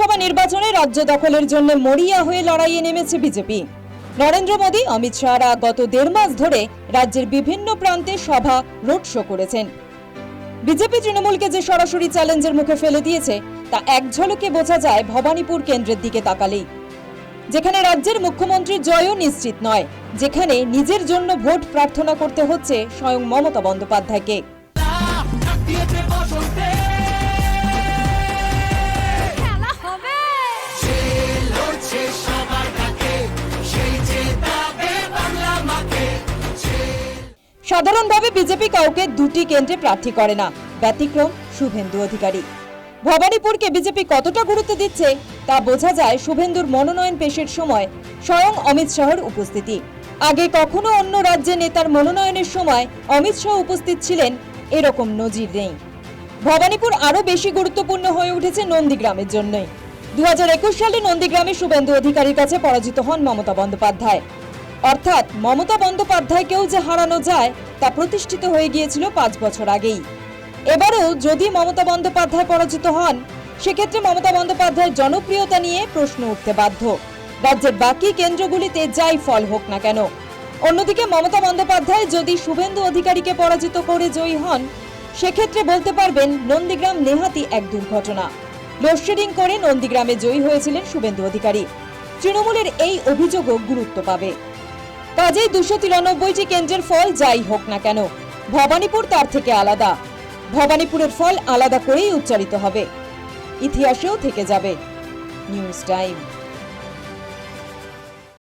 বিধানসভা নির্বাচনে রাজ্য দখলের জন্য মরিয়া হয়ে লড়াইয়ে নেমেছে বিজেপি। নরেন্দ্র মোদী, অমিত শাহরা গত 1.5 মাস ধরে রাজ্যের বিভিন্ন প্রান্তে সভা, রোড শো করেছেন। বিজেপি তৃণমূলকে যে সরাসরি চ্যালেঞ্জের মুখে ফেলে দিয়েছে তা এক ঝলকে বোঝা যায় ভবানীপুর কেন্দ্রের দিকে তাকালেই, যেখানে রাজ্যের মুখ্যমন্ত্রীর জয়ও নিশ্চিত নয়, যেখানে নিজের জন্য ভোট প্রার্থনা করতে হচ্ছে স্বয়ং মমতা বন্দ্যোপাধ্যায়কে। সাধারণভাবে বিজেপি কাউকে দুটি কেন্দ্রে প্রার্থী করে না, ব্যতিক্রম শুভেন্দু অধিকারী। ভবানীপুরকে বিজেপি কতটা গুরুত্ব দিচ্ছে তা বোঝা যায় শুভেন্দুর মনোনয়ন পেশের সময় স্বয়ং অমিত শাহর উপস্থিতি। আগে কখনো অন্য রাজ্যে নেতার মনোনয়নের সময় অমিত শাহ উপস্থিত ছিলেন এরকম নজির নেই। ভবানীপুর আরো বেশি গুরুত্বপূর্ণ হয়ে উঠেছে নন্দীগ্রামের জন্যই। 2021 সালে নন্দীগ্রামে শুভেন্দু অধিকারীর কাছে পরাজিত হন মমতা বন্দ্যোপাধ্যায়। অর্থাৎ মমতা বন্দ্যোপাধ্যায়কেও যে হারানো যায় তা প্রতিষ্ঠিত হয়ে গিয়েছিল 5 বছর আগেই। এবারেও যদি মমতা বন্দ্যোপাধ্যায় পরাজিত হন, সেক্ষেত্রে মমতা বন্দ্যোপাধ্যায়ের জনপ্রিয়তা নিয়ে প্রশ্ন উঠতে বাধ্য, রাজ্যের বাকি কেন্দ্রগুলিতে যাই ফল হোক না কেন। অন্যদিকে মমতা বন্দ্যোপাধ্যায় যদি শুভেন্দু অধিকারীকে পরাজিত করে জয়ী হন, সেক্ষেত্রে বলতে পারবেন নন্দীগ্রাম নেহাতি এক দুর্ঘটনা। লোডশেডিং করে নন্দীগ্রামে জয়ী হয়েছিলেন শুভেন্দু অধিকারী। তৃণমূলের এই অভিযোগও গুরুত্ব পাবে। কাজেই 293টি কেন্দ্রের ফল যাই হোক না কেন, ভবানীপুর তার থেকে আলাদা। ভবানীপুরের ফল আলাদা করেই উচ্চারিত হবে, ইতিহাসেও থেকে যাবে। News time.